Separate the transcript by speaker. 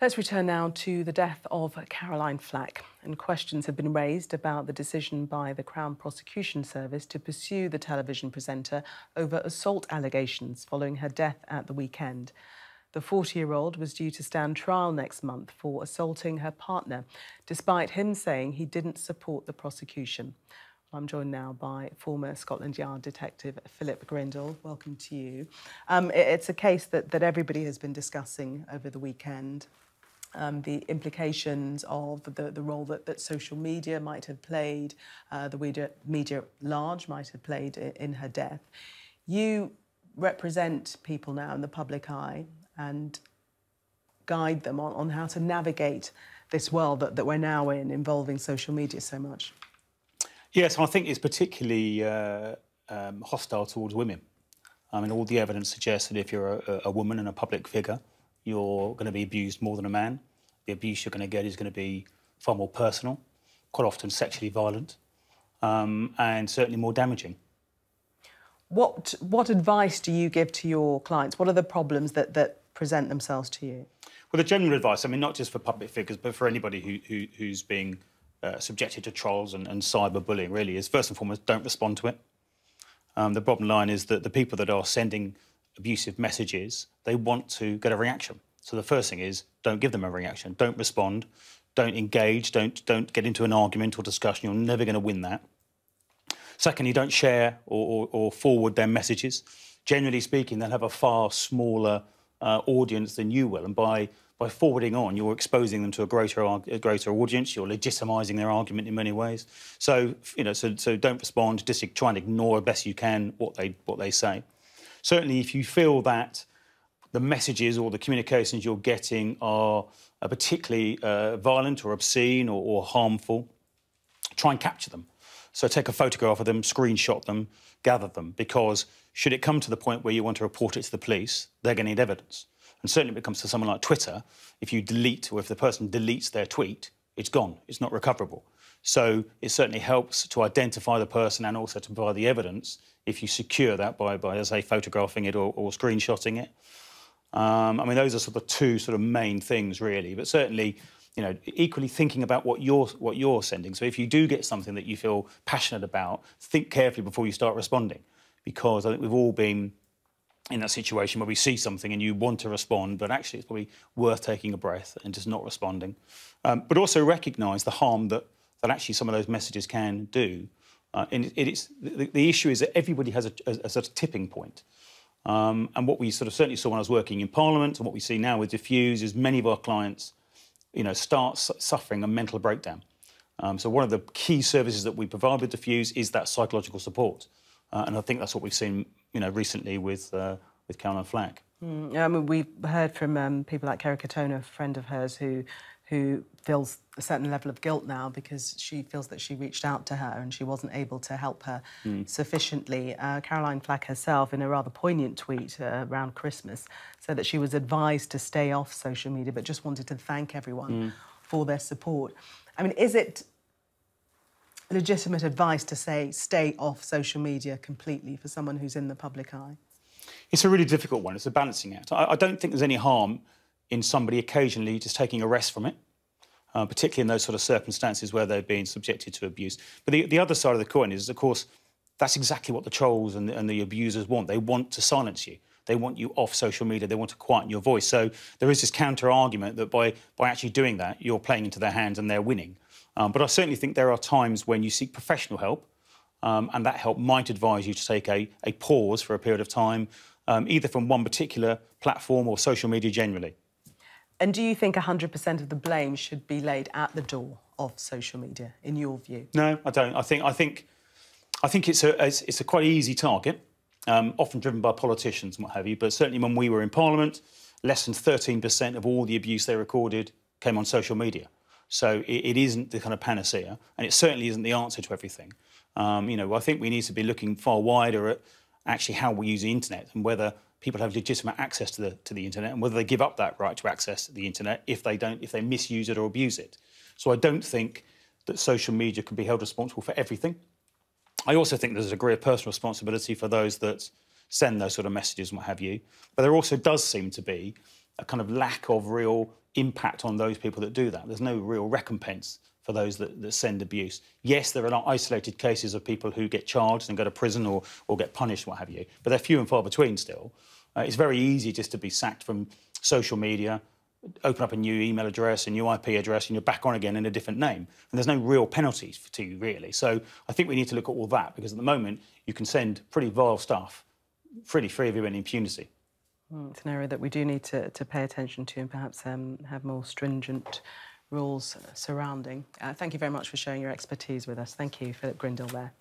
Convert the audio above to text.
Speaker 1: Let's return now to the death of Caroline Flack, and questions have been raised about the decision by the Crown Prosecution Service to pursue the television presenter over assault allegations following her death at the weekend. The 40-year-old was due to stand trial next month for assaulting her partner, despite him saying he didn't support the prosecution. I'm joined now by former Scotland Yard detective Philip Grindle. Welcome to you. It's a case that everybody has been discussing over the weekend. The implications of the role that social media might have played, the media large might have played in her death. You represent people now in the public eye and guide them on how to navigate this world that we're now in, involving social media so much.
Speaker 2: Yes, I think it's particularly hostile towards women. I mean, all the evidence suggests that if you're a woman and a public figure, you're going to be abused more than a man. The abuse you're going to get is going to be far more personal, quite often sexually violent, and certainly more damaging.
Speaker 1: What advice do you give to your clients? What are the problems that present themselves to you?
Speaker 2: Well, the general advice, I mean, not just for public figures, but for anybody who's being subjected to trolls and cyberbullying, really, is first and foremost, don't respond to it. The bottom line is that the people that are sending abusive messages, they want to get a reaction. So the first thing is, don't give them a reaction. Don't respond. Don't engage. Don't get into an argument or discussion. You're never going to win that. Secondly, don't share or forward their messages. Generally speaking, they'll have a far smaller audience than you will, and by forwarding on, you're exposing them to a greater audience. You're legitimising their argument in many ways. So so don't respond. Just try and ignore as best you can what they say. Certainly, if you feel that the messages or the communications you're getting are particularly violent or obscene or harmful, try and capture them. So take a photograph of them, screenshot them, gather them, because should it come to the point where you want to report it to the police, they're going to need evidence. And certainly when it comes to someone like Twitter, if you delete or if the person deletes their tweet, it's gone. It's not recoverable. So it certainly helps to identify the person and also to provide the evidence if you secure that by as I say, photographing it or screenshotting it. I mean, those are sort of two main things, really. But certainly, equally thinking about what you're sending. So if you do get something that you feel passionate about, think carefully before you start responding, because I think we've all been in that situation where we see something and you want to respond, but actually it's probably worth taking a breath and just not responding. But also recognise the harm that actually some of those messages can do. And the issue is that everybody has a sort of tipping point. And what we certainly saw when I was working in Parliament, and what we see now with Diffuse, is many of our clients, start suffering a mental breakdown. So one of the key services that we provide with Diffuse is that psychological support, and I think that's what we've seen, recently with Caroline Flack.
Speaker 1: I mean, we've heard from people like Kerry Katona, a friend of hers, who feels a certain level of guilt now because she feels that she reached out to her and she wasn't able to help her sufficiently. Caroline Flack herself, in a rather poignant tweet around Christmas, said that she was advised to stay off social media, but just wanted to thank everyone for their support. I mean, is it legitimate advice to say stay off social media completely for someone who's in the public eye?
Speaker 2: It's a really difficult one. It's a balancing act. I don't think there's any harm in somebody occasionally just taking a rest from it, particularly in those sort of circumstances where they're being subjected to abuse. But the other side of the coin is, of course, that's exactly what the trolls and the abusers want. They want to silence you. They want you off social media. They want to quieten your voice. So there is this counter-argument that by actually doing that, you're playing into their hands and they're winning. But I certainly think there are times when you seek professional help, and that help might advise you to take a pause for a period of time, either from one particular platform or social media generally.
Speaker 1: And do you think 100% of the blame should be laid at the door of social media, in your view?
Speaker 2: No, I don't. I think it's a quite easy target, often driven by politicians and what have you. But certainly when we were in Parliament, less than 13% of all the abuse they recorded came on social media. So it isn't the kind of panacea, and it certainly isn't the answer to everything. I think we need to be looking far wider at actually how we use the internet and whether people have legitimate access to the internet and whether they give up that right to access the internet if they misuse it or abuse it. So I don't think that social media can be held responsible for everything. I also think there's a degree of personal responsibility for those that send those sort of messages and what have you. But there also does seem to be a kind of lack of real impact on those people that do that. There's no real recompense for those that send abuse. Yes, there are not isolated cases of people who get charged and go to prison or get punished, what have you, but they're few and far between still. It's very easy just to be sacked from social media, open up a new email address, a new IP address, and you're back on again in a different name. And there's no real penalties to you, really. So I think we need to look at all that, because at the moment you can send pretty vile stuff freely free of any impunity.
Speaker 1: It's an area that we do need to pay attention to and perhaps have more stringent rules surrounding. Thank you very much for sharing your expertise with us. Thank you, Philip Grindle there.